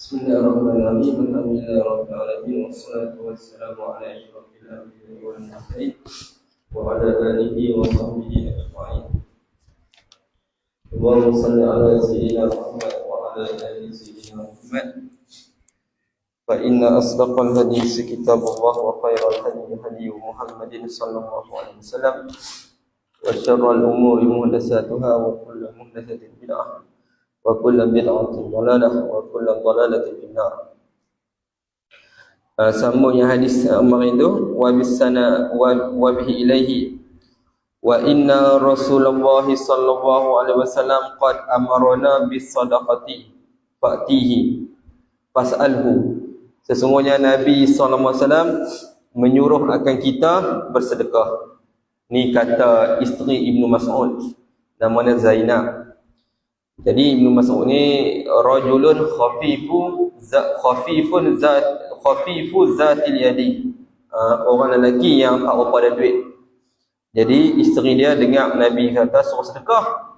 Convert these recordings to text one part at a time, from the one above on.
Bismillahirrahmanirrahim. Alhamdulillahirabbil alamin wassalatu wassalamu ala asyrofil anbiya'i wal mursalin wa ala alihi wa sahbihi ajma'in. Allahumma shalli ala sayyidina Muhammad wa ala ali sayyidina Muhammad. Fa inna asdaqal hadits kitabullah wa khairal hadi Muhammadin sallallahu alaihi wasallam wa syarrul umuri muhdatsatuha wa kullu muhdatsatin bid'ah wa kullu bid'atin dhalalah wa kullu dhalalatin finnar. Sambungnya hadis Umar itu wa bisana wa bihi ilaihi wa inna Rasulullah sallallahu alaihi wasallam qad amarna bis sadaqati fa'tihi fas'alhu. Sesungguhnya Nabi sallallahu alaihi wasallam menyuruh akan kita bersedekah. Ni kata isteri Ibnu Mas'ud, namanya Zainab. Jadi Ibnu Mas'ud ni rajulun khafifu zatil yadi, orang lelaki yang tak apa ada duit. Jadi isteri dia dengar Nabi kata suruh sedekah,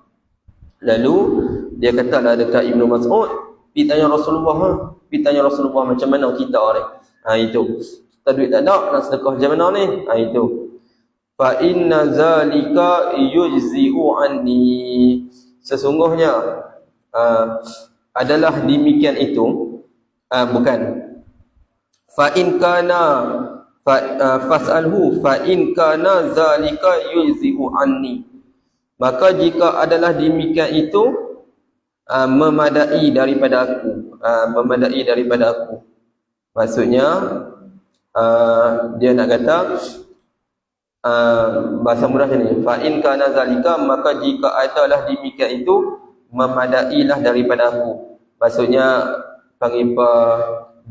lalu dia katalah dekat Ibnu Mas'ud, pergi tanya Rasulullah macam mana kita ni. Itu kita duit tak ada, nak sedekah macam mana ni. Itu fa inna zalika yujzi'u anni, sesungguhnya adalah demikian itu, bukan fa in kana fas'alhu fa in kana zalika yujzi'u anni, maka jika adalah demikian itu memadai daripada aku, maksudnya dia nak kata bahasa mudahnya ni, fa in kana zalika, maka jika adalah demikian itu memadailah daripada aku. Maksudnya panggil apa,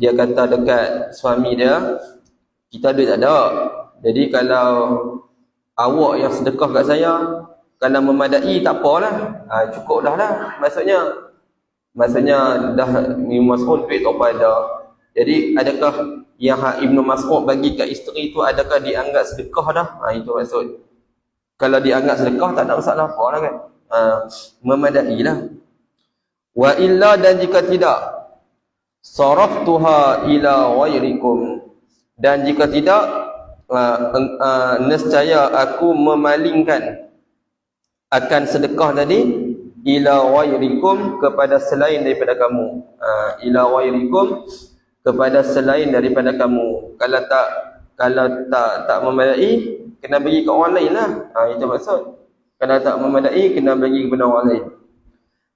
dia kata dekat suami dia, kita duit tak ada, jadi kalau awak yang sedekah kat saya, kalau memadai tak apalah, cukup dah lah. Maksudnya dah Ibnu Mas'ud duit tak ada. Jadi adakah yang Ibnu Mas'ud bagi kat isteri tu, adakah dianggap sedekah dah? Itu maksud. Kalau dianggap sedekah tak ada masalah apa lah kan. Memadailah. Wa illa, dan jika tidak, saraftuha ila ghairikum, dan jika tidak, nescaya aku memalingkan akan sedekah tadi ila ghairikum, kepada selain daripada kamu. Ila ghairikum, kepada selain daripada kamu. Kalau tak memadai, kena bagi ke orang lain lah. Itu maksud. Kalau tak memadai, kena bagi kepada orang lain.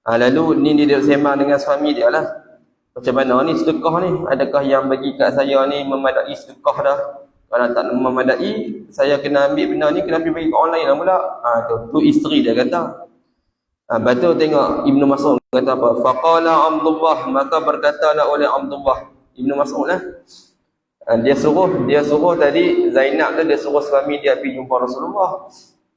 Lalu ni dia sembang dengan suami dia lah. Macam mana ni sedekah ni? Adakah yang bagi kat saya ni memadai sedekah dah? Kalau tak memadai, saya kena ambil benda ni, kena bagi ke orang lain lah pula. Tu isteri dia kata. Lepas tu tengok Ibnu Mas'ud kata apa? Faqala Abdullah, maka berkatalah oleh Abdullah Ibnu Mas'ud lah. Dia suruh tadi Zainab tu, dia suruh suami dia pergi jumpa Rasulullah,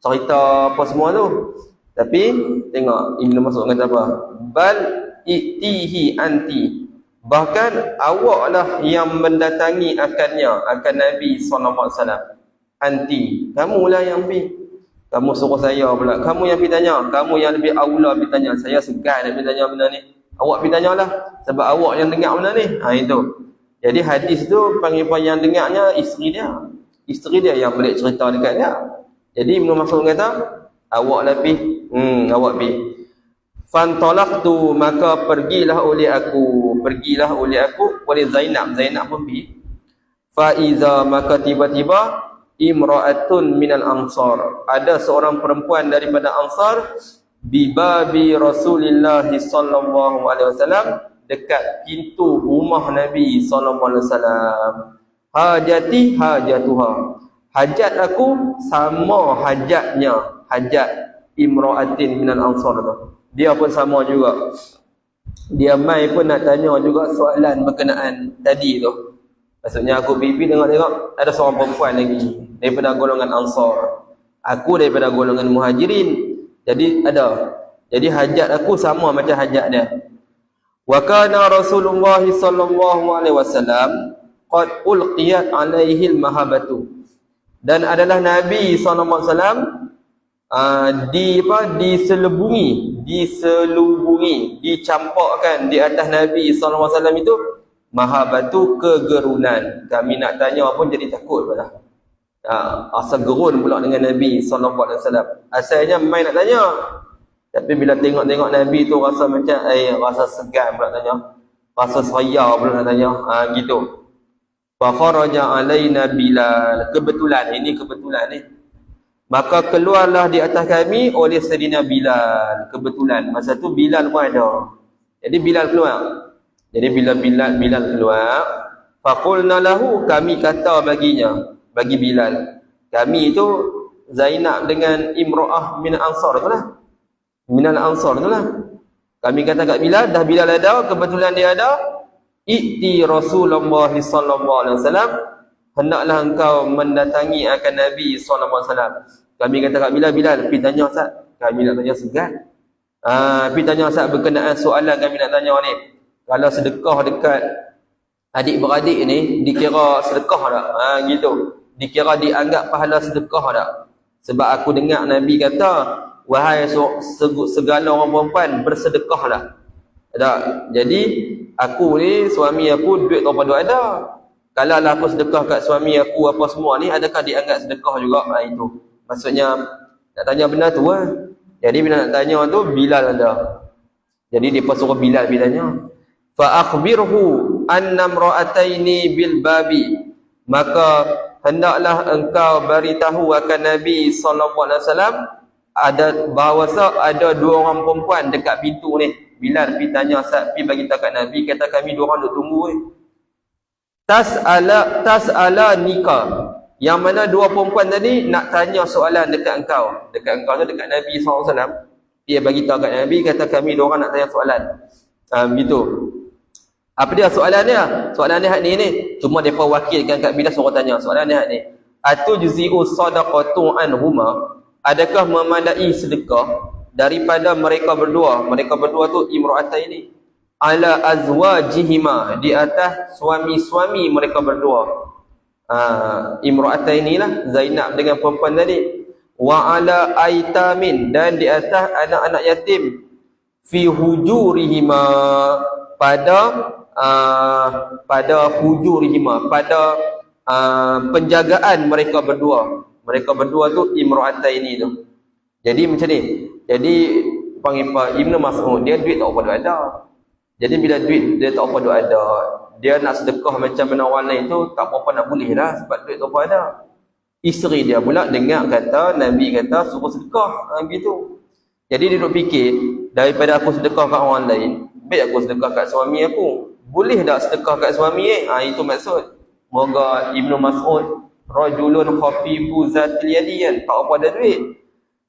cerita apa semua tu. Tapi tengok Ibnu Mas'ud kata apa? Bal itihi anti, bahkan awaklah yang mendatangi akan Nabi SAW. Anti, kamulah yang pergi. Kamu suruh saya pula, kamu yang pergi tanya, kamu yang lebih aula pergi tanya. Saya segan nak pergi tanya benda ni, awak pergi tanyalah, sebab awak yang dengar benda ni. Itu. Jadi hadis tu panggil yang dengarnya isteri dia yang boleh cerita dekat dia. Jadi Ibnu Mas'ud kata, awak lebih awak pergi. Fantalaqtu, maka pergilah oleh aku oleh Zainab pun pergi. Fa iza, maka tiba-tiba imra'atun minal ansar, ada seorang perempuan daripada Ansar, bibabi Rasulillah sallallahu alaihi wasallam, dekat pintu rumah Nabi sallallahu alaihi wasallam. Hajatuha, hajat aku sama hajatnya, hajat imra'atin minal ansar tu. Dia pun sama juga. Dia mai pun nak tanya juga soalan berkenaan tadi tu. Maksudnya aku pipi tengok ada seorang perempuan lagi daripada golongan Ansar, aku daripada golongan Muhajirin. Jadi hajat aku sama macam hajat dia. Wa kana Rasulullah sallallahu alaihi wasallam qad ulqiyat alaihi almahabatu, dan adalah Nabi sallallahu alaihi wasallam diselubungi, dicampakkan di atas Nabi SAW itu mahabbatu kegerunan. Kami nak tanya pun jadi takut pula. Asal gerun pula dengan Nabi SAW. Asalnya main nak tanya, tapi bila tengok-tengok Nabi tu rasa macam rasa segan pula tanya, rasa saya pula nak tanya. Gitu. Fa kharaja alaina Bilal. Kebetulan ni, maka keluarlah di atas kami oleh Sayyidina Bilal. Kebetulan masa tu Bilal pun ada. Jadi Bilal keluar. Jadi bila Bilal keluar, faqulna lahu, kami kata bagi Bilal. Kami itu Zainab dengan Imra'ah min Ansar tu lah. Minal Ansar tu lah. Kami kata kat Bilal, dah Bilal ada, kebetulan dia ada. I'ti Rasulullah sallallahu alaihi wasallam, hendaklah engkau mendatangi akan Nabi sallallahu alaihi wasallam. Kami kata kat Bilal, pergi tanya Ustaz. Kami nak tanya segan. Pergi tanya Ustaz berkenaan soalan kami nak tanya ni. Kalau sedekah dekat adik-beradik ni dikira sedekah tak? Gitu. Dikira dianggap pahala sedekah tak? Sebab aku dengar Nabi kata, wahai segala orang perempuan bersedekah lah. Tak? Jadi aku ni, suami aku duit tak pada ada. Kalau lah aku sedekah kat suami aku apa semua ni, adakah dianggap sedekah juga? Itu maksudnya nak tanya benda tu lah. Jadi bila nak tanya tu Bilal ada. Jadi dia suruh Bilal tanya. Fa akhbirhu anna imra'ataini bil babi. Maka hendaklah engkau beritahu akan Nabi sallallahu alaihi wasallam ada dua orang perempuan dekat pintu ni. Bilal pergi tanya, pergi bagi tahu kat Nabi, kata kami dua orang duk tunggu ni. Tas'ala nikah. Yang mana dua perempuan tadi nak tanya soalan dekat engkau. Dekat engkau tu dekat Nabi SAW. Dia bagi tahu kat Nabi, kata kami dua orang nak tanya soalan. Begitu. Apa dia soalan dia? Soalan dia ni. Cuma depa wakilkan kat Bilal suruh tanya. Soalan dia ni. Atujzi'u sadaqatu anhuma? Adakah memadai sedekah daripada mereka berdua? Mereka berdua tu imra'ataini. Ala azwajihima, di atas suami-suami mereka berdua. Imra'ataini lah, Zainab dengan perempuan tadi. Wa ala aitamin, dan di atas anak-anak yatim. Fi hujurihima, pada hujurihima, pada penjagaan mereka berdua. Mereka berdua tu imra'ataini tu. Jadi macam ni. Jadi panggil Ibnu Mas'ud, dia duit tak apa ada. Jadi bila duit dia tak apa ada, dia nak sedekah macam mana orang lain tu tak apa nak boleh lah, sebab duit tak apa ada. Isteri dia pula dengar kata Nabi kata suruh sedekah, gitu. Jadi dia duk fikir, daripada aku sedekah kat orang lain, baik aku sedekah kat suami aku. Boleh tak sedekah kat suami itu maksud. Moga Ibnu Mas'ud rajulun khafifu zatil yadi, kan, tak apa ada duit.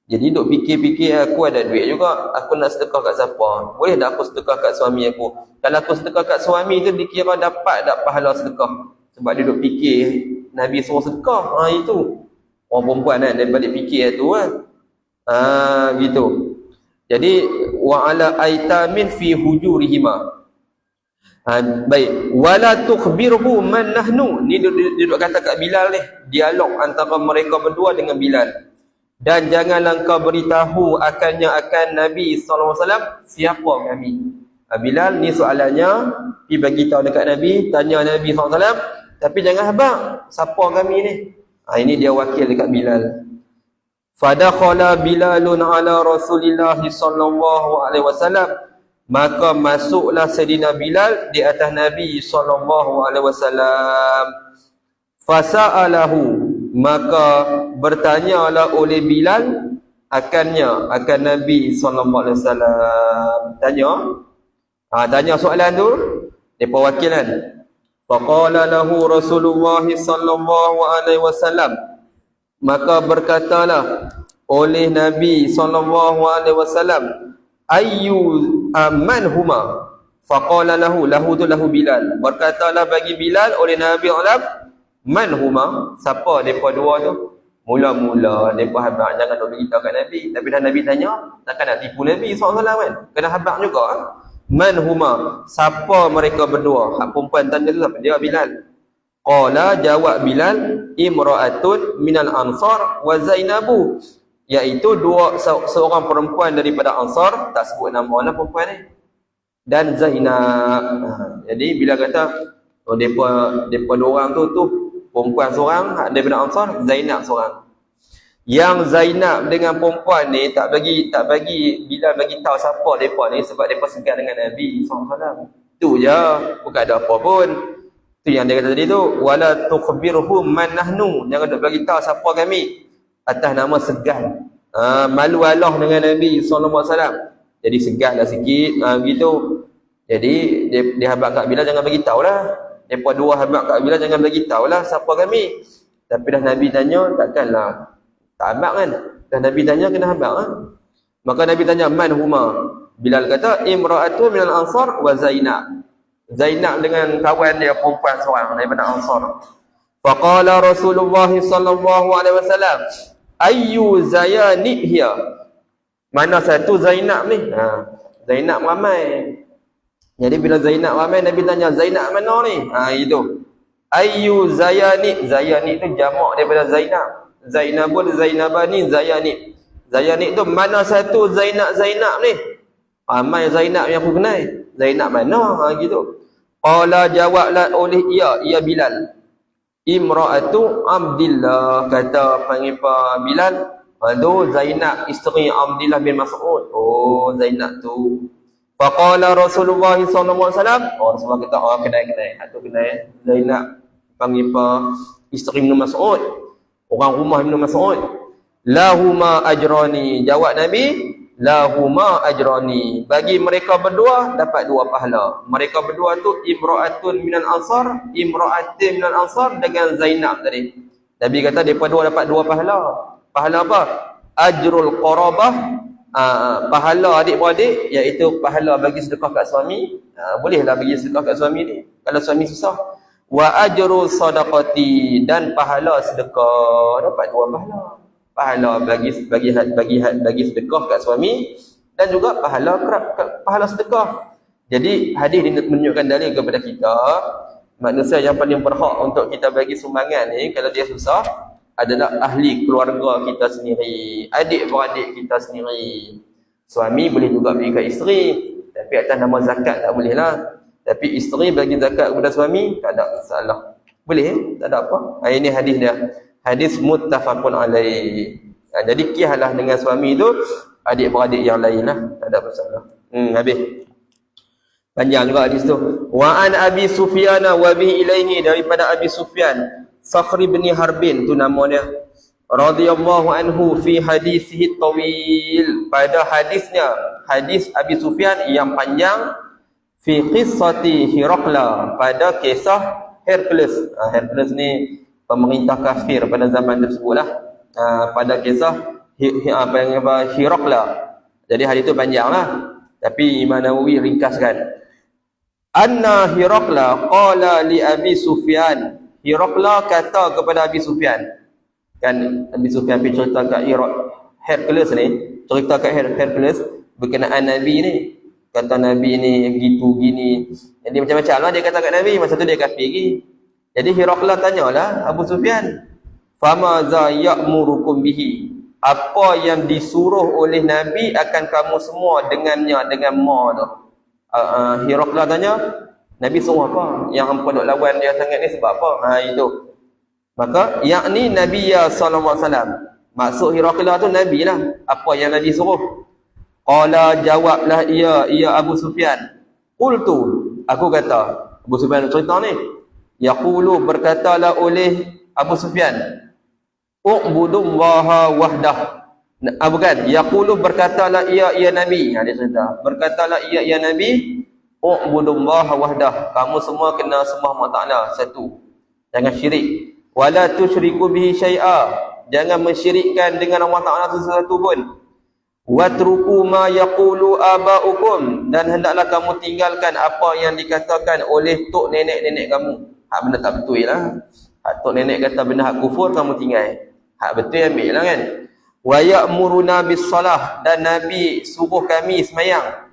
Jadi duk fikir-fikir, aku ada duit juga, aku nak sedekah kat siapa? Boleh tak aku sedekah kat suami aku? Kalau aku sedekah kat suami tu dikira dapat tak pahala sedekah? Sebab dia duk fikir Nabi suruh sedekah. Itu orang perempuan kan, dia balik fikir tu kan. Gitu. Jadi wa ala aitamin fi hujurihima. Baik, wala tukhbirhu man nahnu. Ni dia duk kata kat Bilal ni, dialog antara mereka berdua dengan Bilal. Dan janganlah kau beritahu akan Nabi SAW siapa kami. Bilal, ni soalannya, pergi bagi tahu dekat Nabi, tanya Nabi SAW, tapi jangan habaq siapa kami ni. Ini dia wakil dekat Bilal. Fadakhala Bilalun ala Rasulillah sallallahu alaihi wasallam. Maka masuklah Sayyidina Bilal di atas Nabi sallallahu alaihi wasallam. Fasa'alahu, maka bertanyalah oleh Bilal akan Nabi sallallahu alaihi wasallam. Tanya soalan tu, depa wakilan. Faqala lahu Rasulullah sallallahu alaihi wasallam, maka berkatalah oleh Nabi sallallahu alaihi wasallam, ayyu manhuma? Faqala lahu tu lahu Bilal. Berkatalah bagi Bilal oleh Nabi alam, man huma, siapa depa dua tu? Mula-mula depa habaq jangan duk beritahu kat Nabi, tapi dah Nabi tanya, takkan nak tipu Nabi SAW kan? Kena habaq juga. Man huma, siapa mereka berdua? Hak perempuan tanya tu siapa? Dia Bilal. Qala, jawab Bilal, imra'atun minal ansar wa Zainabu. iaitu seorang perempuan daripada Ansar, tak sebut nama lah perempuan ni, dan Zainab. Jadi bila kata depa dua orang tu perempuan seorang daripada Ansar, Zainab seorang. Yang Zainab dengan perempuan ni tak bagi bila bagi tahu siapa depa ni, sebab depa segan dengan Nabi SAW. Tu je, bukan ada apa pun. Tu yang dia kata tadi tu, wala tukhbirhum man nahnu, jangan duk bagi tahu siapa kami atas nama segan. Malu Allah dengan Nabi SAW. Jadi seganlah sikit gitu. Jadi dia habaq Kak Bilal jangan bagi tahulah. Depa dua habaq Kak Bilal jangan bagi tahulah siapa kami. Tapi dah Nabi tanya, takkanlah tak habaq kan? Dah Nabi tanya kena habaq kan? Maka Nabi tanya man huma. Bilal kata imra'atu minal ansar wa Zainab. Zainab dengan kawan dia perempuan seorang daripada Ansar. Faqala Rasulullah sallallahu alaihi wasallam, ayyu zayani hiya? Mana satu Zainab ni? Zainab ramai. Jadi bila Zainab ramai, Nabi tanya Zainab mana ni? Itu. Ayyu zayani. Zayani tu jamak daripada Zainab. Zainabun, Zainabani, Zayani. Zayani tu mana satu Zainab ni? Ramai Zainab yang aku kenal. Zainab mana? Gitu. Qala jawablah oleh ia Bilal. Imra'atu Abdillah, kata panggil Bilal. Aduh, Zainab isteri Abdillah bin Mas'ud. Oh, Zainab tu. Faqala Rasulullah sallallahu alaihi wasallam. Rasulullah kata, kenal. Aku kenal Zainab panggil isteri bin Mas'ud. Orang rumah Ibn Mas'ud. Lahuma ajrani. Jawab Nabi, lahuma ajrani. Bagi mereka berdua dapat dua pahala. Mereka berdua tu imra'atun minal ansar, imra'atun minal ansar dengan Zainab tadi. Nabi kata mereka dua dapat dua pahala. Pahala apa? Ajrul qarabah, pahala adik-beradik, iaitu pahala bagi sedekah kat suami. Bolehlah bagi sedekah kat suami ni kalau suami susah. Wa ajru sadaqati, dan pahala sedekah, dapat dua pahala. Pahala bagi sedekah kat suami, dan juga pahala sedekah. Jadi hadis ini menunjukkan dalil kepada kita, manusia yang paling berhak untuk kita bagi sumbangan ni kalau dia susah adalah ahli keluarga kita sendiri, adik-beradik kita sendiri. Suami boleh juga bagi kat isteri, tapi atas nama zakat tak boleh lah. Tapi isteri bagi zakat kepada suami tak ada masalah. Boleh, tak ada apa. Ini hadis dia. Hadis muttafaqun alaih. Jadi kiahlah dengan suami tu adik-beradik yang lain lah, tak ada masalah. Habis. Panjang juga hadis tu. Wa an Abi Sufyan wa bihi ilaihi, daripada Abi Sufyan, Sakhr bin Harbin tu nama dia. Radhiyallahu anhu fi hadisihi tawil, pada hadisnya, hadis Abi Sufyan yang panjang, fi qissati Hirakla, pada kisah Hercules. Hercules ni pemerintah kafir pada zaman tersebut lah. Pada kisah Hirakla. Jadi hadis tu panjang lah, tapi Imam Nawawi ringkaskan. Anna Hirakla qala li Abi Sufyan, Hirakla kata kepada Abi Sufyan. Kan Abi Sufyan pergi cerita kat Hercules ni, cerita kat Hercules berkenaan Nabi ni. Kata Nabi ni gitu gini. Jadi macam-macam lah dia kata kat Nabi. Masa tu dia kafir lagi. Jadi Hirakla tanyalah Abu Sufyan, fama za ya'murukum bihi, apa yang disuruh oleh Nabi akan kamu semua dengannya, dengan ma tu. Hirakla tanya, Nabi suruh apa? Yang hampa duk lawan dia sangat ni sebab apa? Itu. Maka yakni Nabi sallallahu alaihi wasallam. Maksud Hirakla tu Nabi lah. Apa yang Nabi suruh? Qala, jawablah ia Abu Sufyan. Qultu, aku kata. Abu Sufyan cerita ni. Yaqulu, berkatalah oleh Abu Sufyan, u'budullaha wahdah. Bukan, yaqulu, berkatalah ia Nabi. Dia cerita. Berkatalah ia Nabi, u'budullaha wahdah. Kamu semua kena sembah Allah Ta'ala satu. Jangan syirik. Wala tusyriku bihi syai'a. Jangan mensyirikkan dengan Allah Ta'ala sesuatu pun. Watruku ma yaqulu aba'ukum, dan hendaklah kamu tinggalkan apa yang dikatakan oleh tok nenek-nenek kamu. Hak benda tak betul lah. Hak tok nenek kata benda hak kufur, kamu tinggal. Hak betul ambil lah kan. Wa ya'muruna bis salah, dan Nabi suruh kami semayang.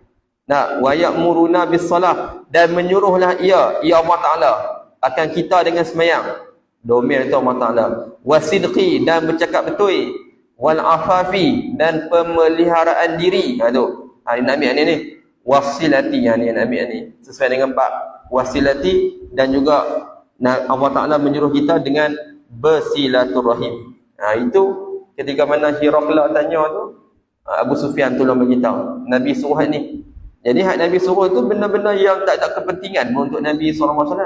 Wa ya'muruna bis salah, dan menyuruhlah ia Allah Ta'ala akan kita dengan semayang. Domir itu Allah Ta'ala. Wasidqi, dan bercakap betul. wal afafi, dan pemeliharaan diri. Dia nak ambil ni wasilati, ni nak ambil ni sesuai dengan bab wasilati, dan juga Allah Ta'ala menyuruh kita dengan bersilaturahim. Itu ketika mana Hirakla tanya tu, Abu Sufyan tolong beritahu Nabi suruh ni. Jadi hak Nabi suruh tu benda-benda yang tak ada kepentingan untuk Nabi SAW.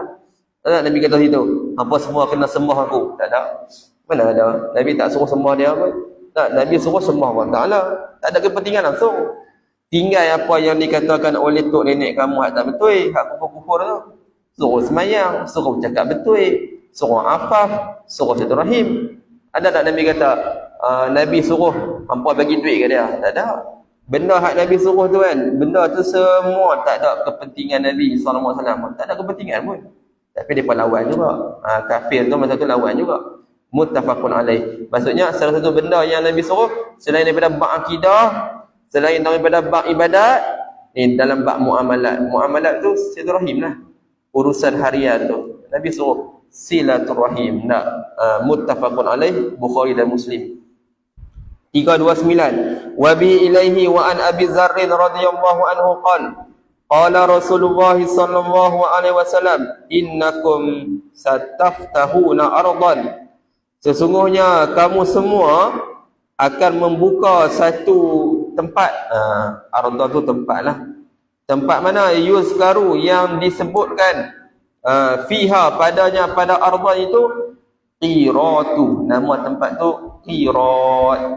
Tak, Nabi kata situ apa semua kena sembah aku, tak ada. Mana ada, Nabi tak suruh sembah dia pun. Tak, Nabi suruh sembah Allah Ta'ala, tak ada kepentingan langsung. Tinggal apa yang dikatakan oleh tok nenek kamu hak tak betul, hak kufur-kufur tu. Suruh semayang, suruh cakap betul, suruh afaf, suruh silaturahim. Ada tak Nabi kata Nabi suruh hampa bagi duit ke dia? Tak ada. Benda hak Nabi suruh tu kan, benda tu semua tak ada kepentingan Nabi SAW, tak ada kepentingan pun. Tapi mereka lawan juga. Kafir tu masa tu lawan juga. Muttafaqun alaih. Maksudnya salah satu benda yang Nabi suruh selain daripada bab akidah, selain daripada bab ibadat, ni dalam bab muamalat. Muamalat tu silaturahim lah. Urusan harian tu Nabi suruh silaturahim. Muttafaqun alaih, Bukhari dan Muslim. 329. Wa bi ilaihi wa an Abi Dzar radhiyallahu anhu qala Rasulullah sallallahu alaihi wasallam, innakum sataftahuna ardan, sesungguhnya kamu semua akan membuka satu tempat. Ardan tu tempat lah. Tempat mana? Yuzkaru, yang disebutkan fiha, padanya, pada ardan itu, Qiratu. Nama tempat tu Qirat.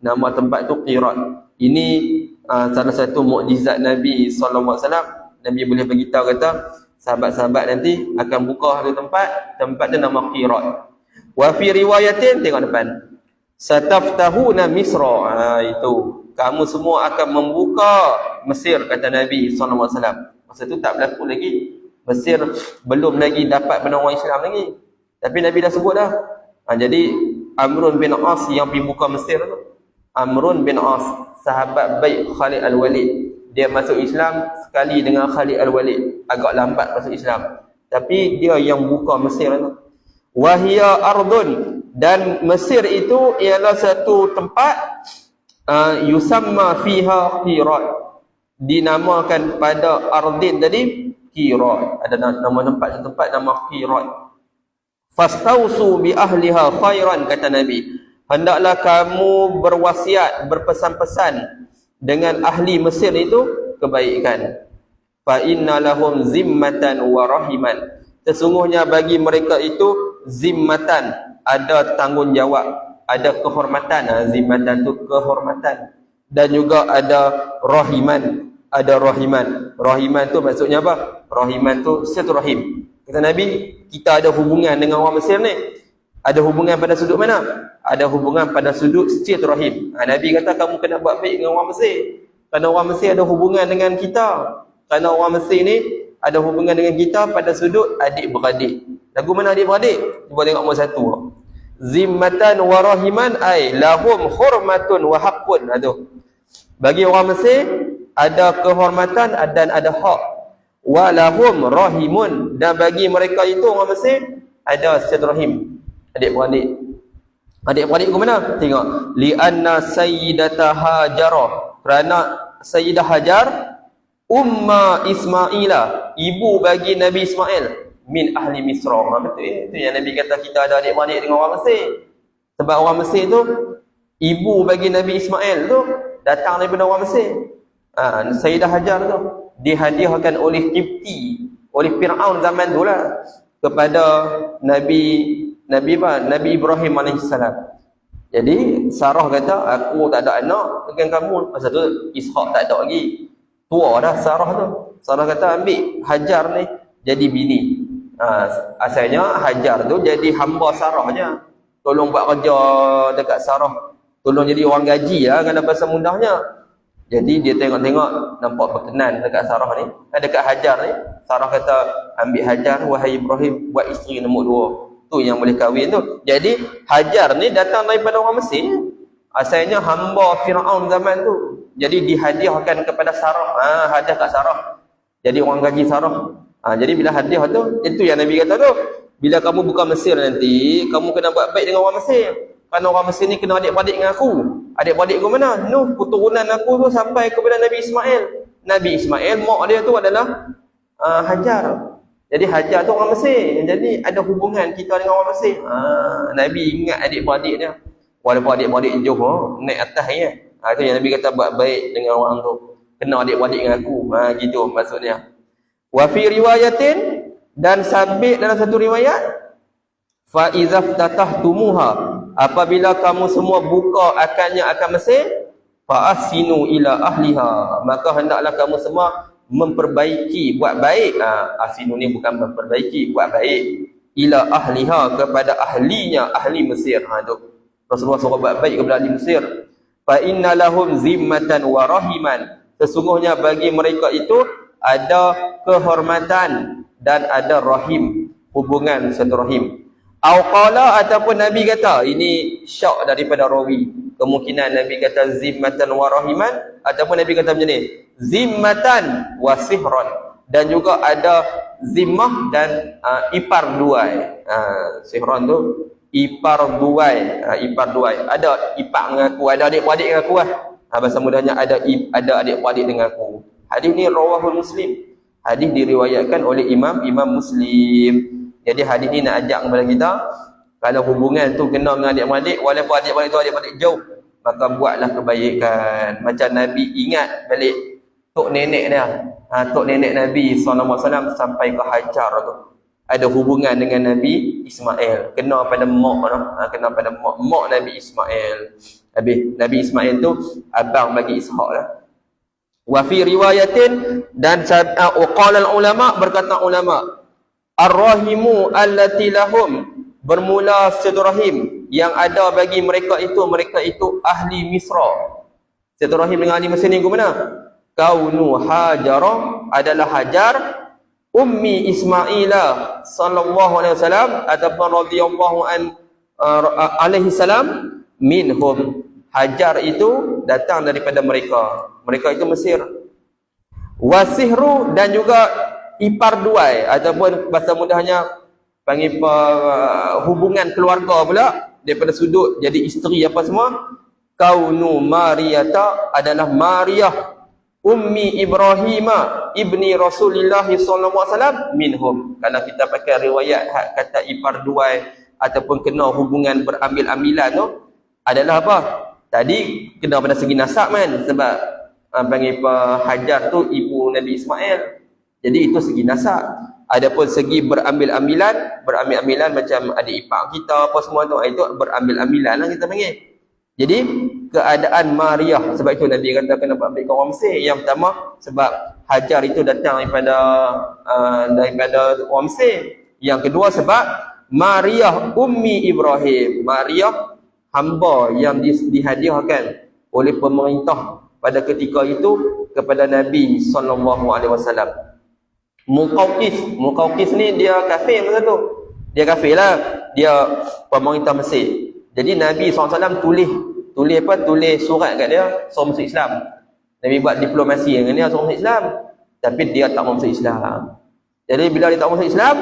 Nama tempat tu Qirat. Ini salah satu mukjizat Nabi SAW. Nabi boleh beritahu kata sahabat-sahabat nanti akan buka satu tempat tu nama Qirat. Wa fi riwayatin, tengok depan, sataftahuna Misra. Itu kamu semua akan membuka Mesir, kata Nabi SAW. Masa tu tak berlaku lagi, Mesir belum lagi dapat benda orang Islam lagi, tapi Nabi dah sebut dah. Jadi Amrun bin As yang pergi buka Mesir tu, Amrun bin As, sahabat baik Khalid Al-Walid, dia masuk Islam sekali dengan Khalid Al-Walid, agak lambat masuk Islam, tapi dia yang buka Mesir tu. Wahia ardun, dan Mesir itu ialah satu tempat yusamma fiha Qirat, dinamakan pada ardin tadi Qirat. Ada nama tempat nama Qirat. Fastausu bi ahliha khairan, kata Nabi, hendaklah kamu berwasiat, berpesan-pesan dengan ahli Mesir itu kebaikan. Fa inna lahum zimmatan wa rahiman, sesungguhnya bagi mereka itu zimmatan, ada tanggungjawab, ada kehormatan. Zimmatan tu kehormatan, dan juga ada rahiman, ada rahiman. Rahiman tu maksudnya apa? Rahiman tu silaturahim. Kata Nabi, kita ada hubungan dengan orang Mesir ni. Ada hubungan pada sudut mana? Ada hubungan pada sudut silaturahim. Nabi kata kamu kena buat baik dengan orang Mesir, kerana orang Mesir ada hubungan dengan kita. Kerana orang Mesir ni ada hubungan dengan kita pada sudut adik-beradik. Lagu mana adik-beradik? Cuba tengok nombor 1. Zimmatan wa rahiman, ay lahum hurmatun wa haqqun. Bagi orang Mesir ada kehormatan dan ada hak. Wa lahum rahimun, dan bagi mereka itu orang Mesir ada silaturahim, adik-beradik. Adik-beradik ke mana? Tengok, li anna sayyidata Hajarah, kerana Sayyidah Hajar umma Ismaila, ibu bagi Nabi Ismail, min ahli Misra. Betul itu yang Nabi kata kita ada adik-beradik dengan orang Mesir. Sebab orang Mesir tu, ibu bagi Nabi Ismail tu datang daripada orang Mesir. Sayyidah Hajar tu dihadiahkan oleh Qibti, oleh Fir'aun zaman tu lah, kepada Nabi Ibrahim AS. Jadi Sarah kata, aku tak ada anak dengan kamu. Masa tu Ishaq tak ada lagi, tua dah Sarah tu. Sarah kata ambil Hajar ni jadi bini. Asalnya Hajar tu jadi hamba Sarah je, tolong buat kerja dekat Sarah, tolong jadi orang gaji lah, kalau bahasa mudahnya. Jadi dia tengok-tengok nampak berkenan dekat Sarah ni, dekat Hajar ni. Sarah kata ambil Hajar wahai Ibrahim, buat isteri nombor 2. Tu yang boleh kahwin tu. Jadi Hajar ni datang daripada orang Mesir, asalnya hamba Fir'aun zaman tu. Jadi dihadiahkan kepada Sarah. Hadiah kat Sarah, jadi orang gaji Sarah. Jadi bila hadiah tu, itu yang Nabi kata tu, bila kamu buka Mesir nanti, kamu kena buat baik dengan orang Mesir. Kerana orang Mesir ni kena adik-beradik dengan aku. Adik-beradik aku mana? Nuh, keturunan aku tu sampai kepada Nabi Ismail. Nabi Ismail, mak dia tu adalah Hajar. Jadi Hajar tu orang Mesir. Jadi ada hubungan kita dengan orang Mesir. Nabi ingat adik-beradik dia. Walaupun adik-beradik jauh, naik atas ya. Itu yang Nabi kata buat baik dengan orang tu. Kena adik-beradik dengan aku. Gitu maksudnya. Wa fi riwayatin, dan sabit dalam satu riwayat, fa iza ftatahtumuha, apabila kamu semua buka akan Mesir, fa asinu ila ahliha, maka hendaklah kamu semua memperbaiki, buat baik. Asinu ni bukan memperbaiki, buat baik. Ila ahliha, kepada ahlinya, ahli Mesir. Tu Rasulullah suruh buat baik kepada ahli Mesir. Fa inna lahum zimmatan wa rahiman, sesungguhnya bagi mereka itu ada kehormatan dan ada rahim, hubungan satu rahim. Au qala, ataupun Nabi kata, ini syak daripada rawi, kemungkinan Nabi kata zimmatan wa rahiman, ataupun Nabi kata macam ni, zimmatan wa sihran, dan juga ada zimmah dan ipar duai. Sihran tu ipar duai, ipar duai. Ada ipar dengan aku, ada adik-beradik dengan aku lah. Bahasa mudahnya ada adik-beradik dengan aku. Hadis ni rawahul Muslim. Hadis diriwayatkan oleh Imam Muslim. Jadi hadis ni nak ajak kepada kita, kalau hubungan tu kena dengan adik-beradik, walaupun adik-beradik tu adik-beradik jauh, maka buatlah kebaikan. Macam Nabi ingat balik tok nenek dia. Tok nenek Nabi SAW sampai ke Hajar tu. Ada hubungan dengan Nabi Ismail. Kena pada mak tu. Kena pada mak Nabi Ismail. Habis Nabi Ismail tu abang bagi Ishaq lah. Wa fi riwayatin, dan qala ulama, berkata ulama, ar-rahimu allati lahum, bermula silaturahim yang ada bagi mereka itu ahli Misra. Silaturahim dengan ahli Mesir ni ke mana? Kaunu Hajara, adalah Hajar, ummi Ismaila sallallahu alaihi wasallam ataupun radhiyallahu alaihi salam, minhum. Hajar itu datang daripada mereka. Mereka itu Mesir. Wasihru, dan juga ipar duai, ataupun bahasa mudahnya panggil hubungan keluarga pula, daripada sudut jadi isteri apa semua. Kaunu Mariyata, adalah Mariyah ummi Ibrahima ibni Rasulillah sallallahu alaihi wasallam, minhum. Kalau kita pakai riwayat kata ipar duai ataupun kena hubungan berambil-ambilan tu, adalah apa? Tadi kena pada segi nasab kan, sebab panggil Hajar tu ibu Nabi Ismail. Jadi itu segi nasab. Adapun segi berambil-ambilan macam adik ipar kita apa semua tu, itu berambil-ambilan lah kita panggil. Jadi keadaan Maryah, sebab itu Nabi kata kena buat baik orang Mesir. Yang pertama sebab Hajar itu datang daripada orang Mesir. Yang kedua sebab Maryah ummi Ibrahim, Maryah hamba yang dihadiahkan oleh pemerintah pada ketika itu kepada Nabi SAW. Muqawqis ni dia kafir masa tu. Dia kafir lah, dia pemerintah Mesir. Jadi Nabi SAW tulis surat kat dia, suruh masuk Islam. Nabi buat diplomasi dengan dia, suruh masuk Islam. Tapi dia tak mau masuk Islam. Jadi bila dia tak mau masuk Islam,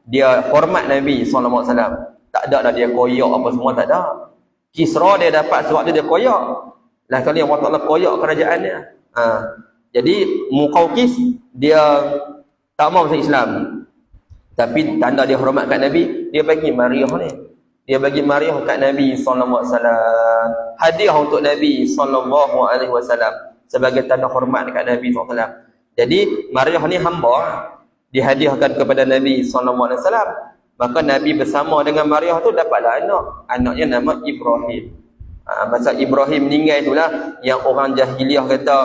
dia hormat Nabi SAW. Tak ada dah dia koyak apa semua, tak ada. Kisra dia dapat surat dia koyak. Lah kali Allah Ta'ala koyak kerajaan dia. Jadi Muqawqis dia tak mau masuk Islam. Tapi tanda dia hormat kat Nabi, dia bagi Maryah ni. Dia bagi Maryah kat Nabi SAW. Hadiah untuk Nabi SAW sebagai tanda hormat dekat Nabi SAW. Jadi Maryah ni hamba, dihadiahkan kepada Nabi SAW. Maka Nabi bersama dengan Maryah tu dapatlah anak. Anaknya nama Ibrahim. Masa Ibrahim meninggal itulah yang orang jahiliah kata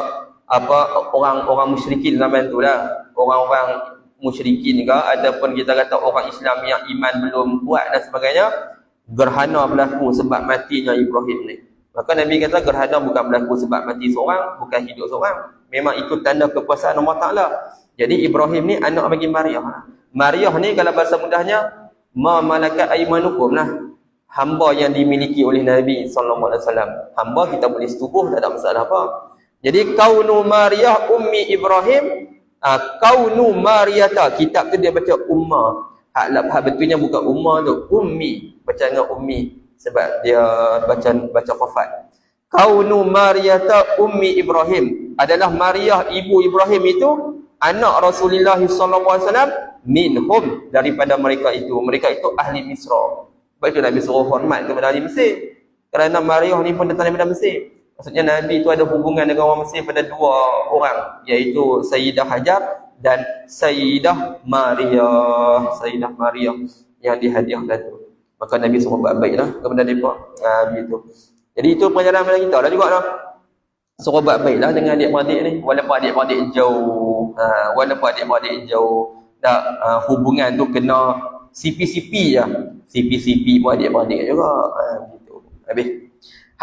apa, orang musyrikin zaman itulah, orang-orang musyrikin ke ataupun kita kata orang Islam yang iman belum kuat dan sebagainya, gerhana berlaku sebab matinya Ibrahim ni. Maka Nabi kata gerhana bukan berlaku sebab mati seorang, bukan hidup seorang. Memang itu tanda kekuasaan Allah Ta'ala. Jadi Ibrahim ni anak bagi Maryah. Maryah ni kalau bahasa mudahnya ma malakat aymanukum lah, hamba yang dimiliki oleh Nabi SAW. Hamba kita boleh setubuh, tak ada masalah apa. Jadi kaunu Maryah ummi Ibrahim, kaunu Maryata, kitab tu dia baca ummah. Hak betulnya bukan ummah tu, ummi, baca dengan ummi. sebab dia baca wafat. Kaunu Maryata ummi Ibrahim, adalah Maryah ibu Ibrahim itu anak Rasulullah sallallahu alaihi wasallam, minhum, daripada mereka itu. Mereka itu ahli Misra. Sebab itu Nabi suruh hormat kepada ahli Mesir, kerana Maryah ni pun datang daripada Mesir. Maksudnya Nabi itu ada hubungan dengan orang Mesir pada dua orang, iaitu Sayyidah Hajar dan Sayyidah Maryah. Sayyidah Maryah yang dihadiahkan tu. Maka Nabi suruh buat baiklah kepada mereka. Begitu. Jadi itu pelajaran pada kita lah juga lah. Suruh buat baiklah dengan adik-beradik ni. Walaupun adik-beradik jauh. Walaupun adik-beradik jauh. Hubungan tu kena CP-CP je. CP-CP pun adik-beradik juga. Gitu. Habis.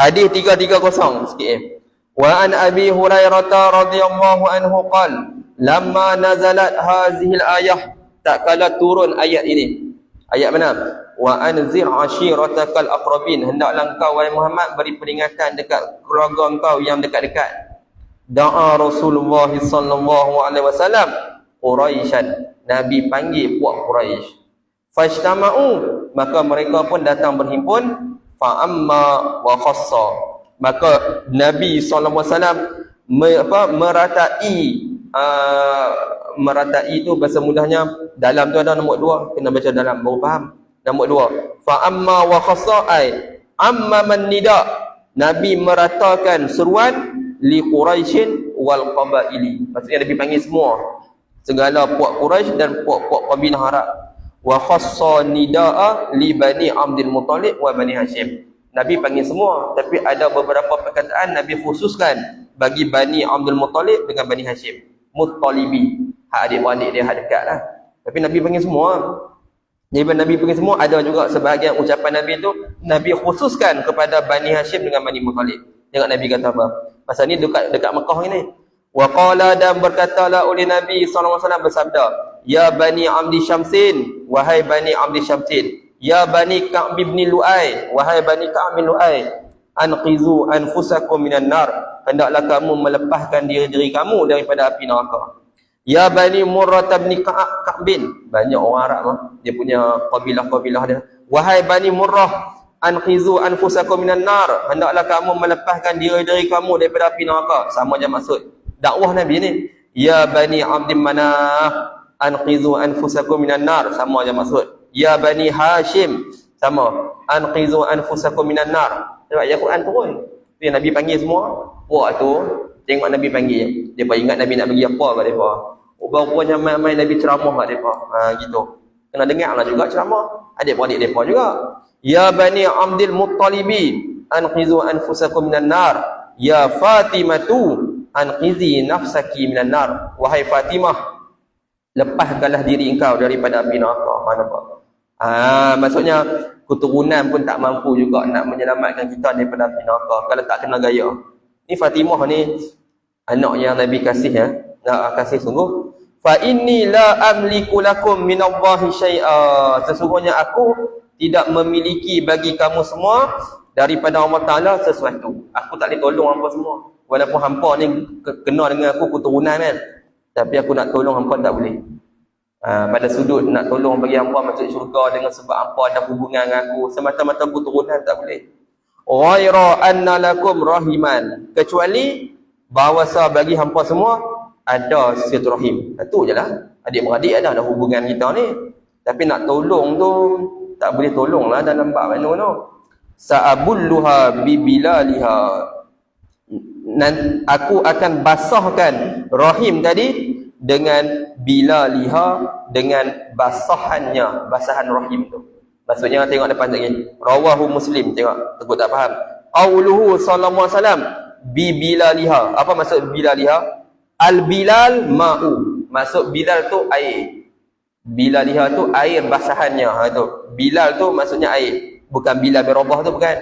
Hadis 330 sikit. Wa an Abi Hurairah radhiyallahu anhu qala lamma nazalat hazihil ayah, tak kala turun ayat ini. Ayat mana? Wa anzir ashiratakal aqrabin, hendaklah engkau wahai Muhammad beri peringatan dekat keluarga engkau yang dekat-dekat. Da'a Rasulullah sallallahu alaihi wasallam Quraisyan, Nabi panggil puak Quraisy. Fajtama'u, maka mereka pun datang berhimpun. Fa amma wa khassa, maka Nabi sallallahu alaihi wasallam meratai itu bahasa mudahnya dalam tu ada nombor 2, kena baca dalam baru faham. Nombor 2, fa amma wa khassa ai amma man nida, Nabi meratakan seruan li Quraisyin wal qabaili, maksudnya Nabi panggil semua, segala puak Quraisy dan puak-puak kabilah Arab. Wa khassa nidaa li bani Abdul Muttalib wa bani Hashim, Nabi panggil semua, tapi ada beberapa perkataan Nabi khususkan bagi bani Abdul Muttalib dengan bani Hashim. Muttalibi, hak adik-beradik dia, hak dekat lah. Tapi Nabi panggil semua. Jadi Nabi panggil semua, ada juga sebahagian ucapan Nabi itu Nabi khususkan kepada bani Hashim dengan bani Muttalib. Tengok Nabi kata apa? Pasal ni dekat Mekah ni. Wa qala, dan berkatalah oleh Nabi SAW bersabda, ya bani Abdi Syamsin, wahai bani Abdi Syamsin, ya bani Ka'b bin Lu'ay, wahai bani Ka'b bin Lu'ay, anqizu anfusakum minan nar, hendaklah kamu melepaskan diri kamu daripada api neraka. Ya bani Murrah bin Ka'bin, banyak orang Arab dia punya kabilah-kabilah dia. Wahai bani Murrah, anqizu anfusakum minan nar, hendaklah kamu melepaskan diri kamu daripada api neraka. Sama je maksud dakwah Nabi ni. Ya bani Abdi Manaf, anqizu anfusakum minan nar, sama je maksud. Ya bani Hashim, sama, anqizu anfusakum minan nar. Sebab ayat Quran turun, dia Nabi panggil semua. Puak tu tengok Nabi panggil, depa ingat Nabi nak bagi apa kat depa. Rupanya mai Nabi ceramah kat depa. Gitu. Kena dengarlah juga ceramah adik-beradik depa juga. Ya bani Abdul Muttalibi, anqizu anfusakum minan nar. Ya Fatimatu, anqizi nafsaki minan nar. Wahai Fatimah, lepaskanlah diri engkau daripada api neraka. Mana apa? Maksudnya keturunan pun tak mampu juga nak menyelamatkan kita daripada api neraka kalau tak kena gaya. Ni Fatimah ni anak yang Nabi kasih ya. Kasih sungguh. Fa inni la amliku lakum minallahi syai'a, sesungguhnya aku tidak memiliki bagi kamu semua daripada Allah Taala sesuatu. Aku tak boleh tolong hangpa semua. Walaupun hangpa ni kena dengan aku keturunan kan, tapi aku nak tolong hangpa tak boleh. Pada sudut nak tolong bagi hangpa masuk syurga dengan sebab hangpa ada hubungan dengan aku, semata-mata keturunan tak boleh. Ghaira anna lakum rahiman, kecuali bahawasa bagi hangpa semua ada silaturahim. Itu je lah. Adik-beradik ada hubungan kita ni, tapi nak tolong tu tak boleh tolong lah dalam bab mana tu. Sa'abulluha bibilaliha, aku akan basahkan rahim tadi dengan bilaliha, dengan basahannya, basahan rahim tu. Maksudnya tengok depan lagi, rawahu Muslim, tengok takut tak faham. Qauluhu sallallahu alaihi wasallam bibilaliha, apa maksud bilaliha? Al-bilal ma'u, maksud bilal tu air. Bilaliha tu air basahannya. Tu bilal tu maksudnya air, bukan bilal bin Rabah tu bukan.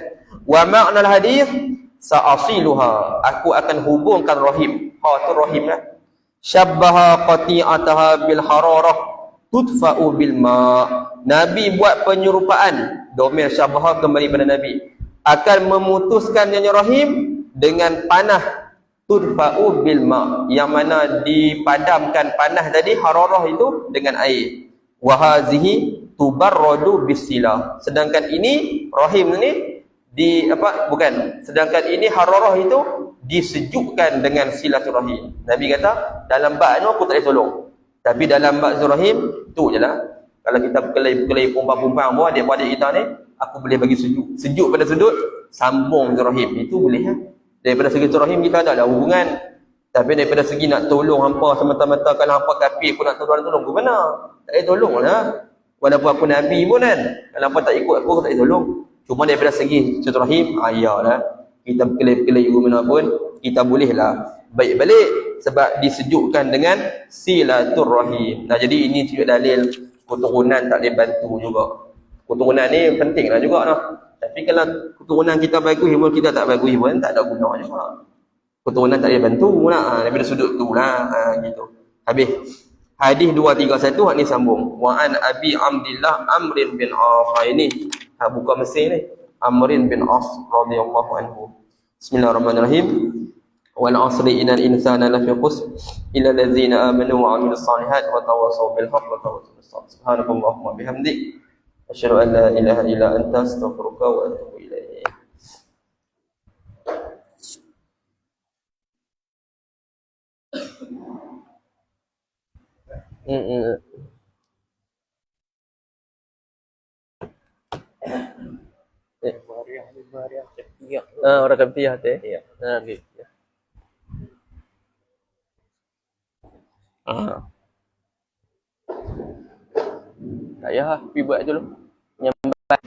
Wa ma'nal hadis sa'asiluha, aku akan hubungkan rahim. Tu rahim lah. Syabbaha qati'ataha bil hararah tudfa'u bil ma', Nabi buat penyerupaan, domir syabbaha kembali pada Nabi, akan memutuskannya rahim dengan panah. Tudfa'u bil ma', yang mana dipadamkan panah tadi hararah itu dengan air. Wa hazihi tubarradu bisilah. Sedangkan ini rahim ni sedangkan ini hararah itu disejukkan dengan silaturahim. Nabi kata dalam bab tu aku tak boleh tolong, tapi dalam bab rahim tu je lah. Kalau kita berkelahi perempuan-perempuan buat adik-adik kita ni, aku boleh bagi sejuk pada sudut sambung rahim, itu boleh lah. Daripada segi rahim kita ada hubungan, tapi daripada segi nak tolong hampa semata-mata kalau hampa kafir aku nak tolong ke mana? Tak boleh tolong lah. Walaupun aku Nabi pun kan, kalau hampa tak ikut aku tak boleh tolong. Cuma daripada segi silaturahim, lah. Kita berkelahi ke mana pun, kita bolehlah baik balik sebab disejukkan dengan silaturahim. Nah, jadi ini juga dalil keturunan tak boleh bantu juga. Keturunan ni pentinglah juga lah. Tapi kalau keturunan kita bagus, pun kita tak bagus pun tak ada guna juga. Keturunan tak boleh bantu lah. Daripada sudut tu lah. Gitu. Habis. Hadis 231 ni sambung. Wa an Abi Abdillah Amrin bin Auf. Ini buka Mesir ni. Amrin bin Auf radhiyallahu anhu. Bismillahirrahmanirrahim. Wal 'asri innal insana lafi khusr illa allazina amanu wa 'amilus shalihat wa tawassaw bil haqq wa tawassaw bis sabr. Subhanakallahumma bihamdik asyhadu an la ilaha illa anta astaghfiruka wa atubu ilaik. Orang kafir teh. Ya. Gitu. Tak payah, pergi buat dulu. Nyambat.